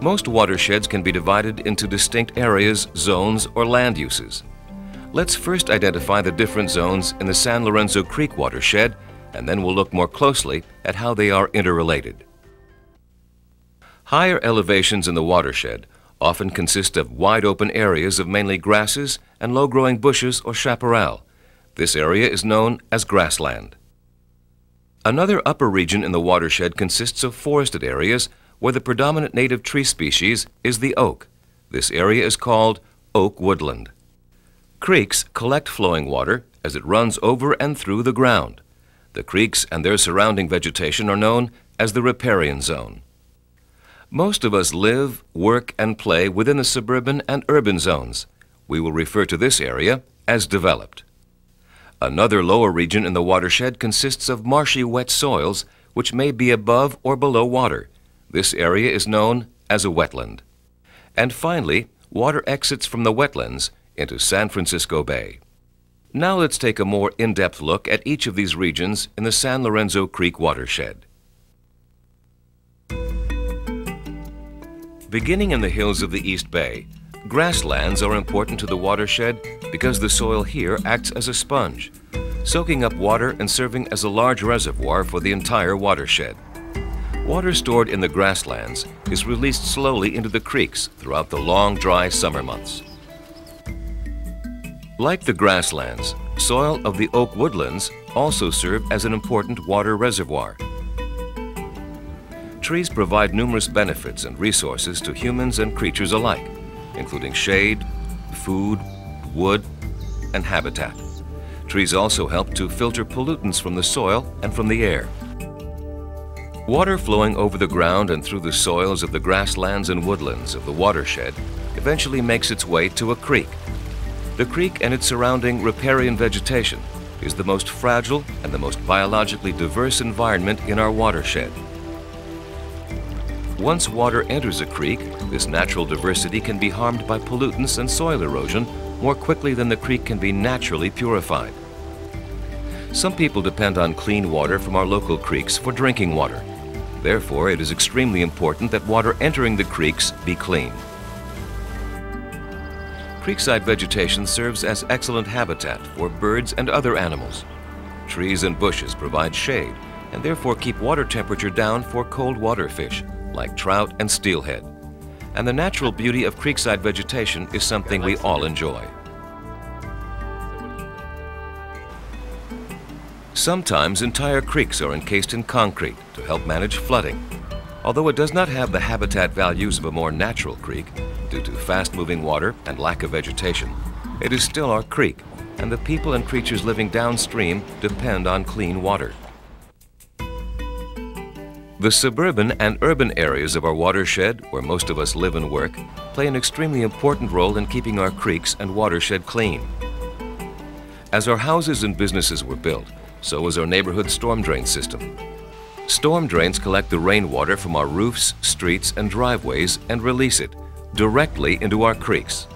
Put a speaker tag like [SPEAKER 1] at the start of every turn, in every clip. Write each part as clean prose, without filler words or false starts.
[SPEAKER 1] Most watersheds can be divided into distinct areas, zones, or land uses. Let's first identify the different zones in the San Lorenzo Creek watershed, and then we'll look more closely at how they are interrelated. Higher elevations in the watershed often consist of wide open areas of mainly grasses and low-growing bushes or chaparral. This area is known as grassland. Another upper region in the watershed consists of forested areas where the predominant native tree species is the oak. This area is called oak woodland. Creeks collect flowing water as it runs over and through the ground. The creeks and their surrounding vegetation are known as the riparian zone. Most of us live, work, and play within the suburban and urban zones. We will refer to this area as developed. Another lower region in the watershed consists of marshy wet soils which may be above or below water. This area is known as a wetland. And finally, water exits from the wetlands into San Francisco Bay. Now let's take a more in-depth look at each of these regions in the San Lorenzo Creek watershed. Beginning in the hills of the East Bay, grasslands are important to the watershed because the soil here acts as a sponge, soaking up water and serving as a large reservoir for the entire watershed. Water stored in the grasslands is released slowly into the creeks throughout the long, dry summer months. Like the grasslands, soil of the oak woodlands also serve as an important water reservoir. Trees provide numerous benefits and resources to humans and creatures alike, including shade, food, wood, and habitat. Trees also help to filter pollutants from the soil and from the air. Water flowing over the ground and through the soils of the grasslands and woodlands of the watershed eventually makes its way to a creek. The creek and its surrounding riparian vegetation is the most fragile and the most biologically diverse environment in our watershed. Once water enters a creek, this natural diversity can be harmed by pollutants and soil erosion more quickly than the creek can be naturally purified. Some people depend on clean water from our local creeks for drinking water. Therefore, it is extremely important that water entering the creeks be clean. Creekside vegetation serves as excellent habitat for birds and other animals. Trees and bushes provide shade and therefore keep water temperature down for cold water fish like trout and steelhead. And the natural beauty of creekside vegetation is something we all enjoy. Sometimes entire creeks are encased in concrete to help manage flooding. Although it does not have the habitat values of a more natural creek, due to fast-moving water and lack of vegetation, it is still our creek, and the people and creatures living downstream depend on clean water. The suburban and urban areas of our watershed, where most of us live and work, play an extremely important role in keeping our creeks and watershed clean. As our houses and businesses were built, so was our neighborhood storm drain system. Storm drains collect the rainwater from our roofs, streets, and driveways and release it directly into our creeks.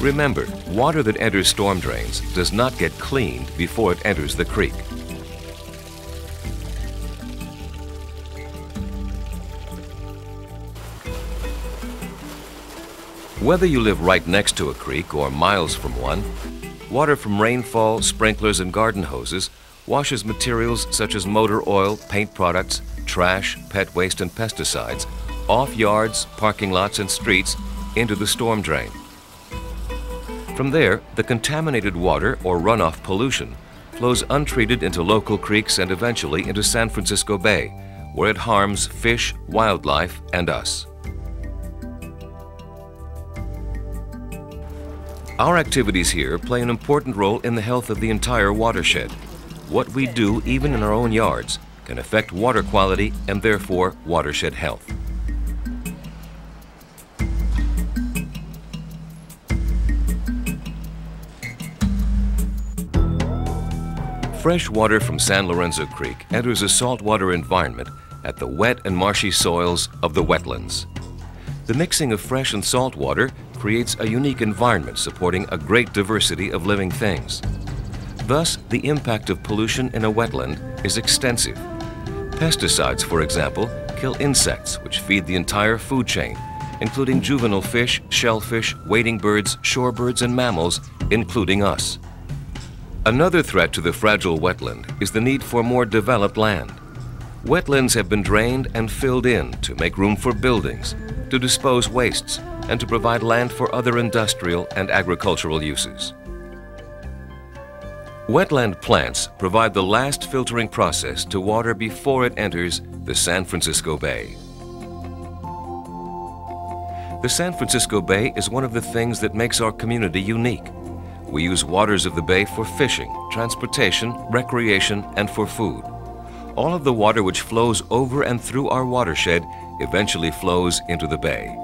[SPEAKER 1] Remember, water that enters storm drains does not get cleaned before it enters the creek. Whether you live right next to a creek or miles from one, water from rainfall, sprinklers, and garden hoses washes materials such as motor oil, paint products, trash, pet waste, and pesticides off yards, parking lots, and streets into the storm drain. From there, the contaminated water or runoff pollution flows untreated into local creeks and eventually into San Francisco Bay, where it harms fish, wildlife, and us. Our activities here play an important role in the health of the entire watershed. What we do, even in our own yards, can affect water quality and therefore watershed health. Fresh water from San Lorenzo Creek enters a saltwater environment at the wet and marshy soils of the wetlands. The mixing of fresh and salt water creates a unique environment supporting a great diversity of living things. Thus, the impact of pollution in a wetland is extensive. Pesticides, for example, kill insects which feed the entire food chain, including juvenile fish, shellfish, wading birds, shorebirds, and mammals, including us. Another threat to the fragile wetland is the need for more developed land. Wetlands have been drained and filled in to make room for buildings, to dispose wastes, and to provide land for other industrial and agricultural uses. Wetland plants provide the last filtering process to water before it enters the San Francisco Bay. The San Francisco Bay is one of the things that makes our community unique. We use waters of the bay for fishing, transportation, recreation, and for food. All of the water which flows over and through our watershed eventually flows into the bay.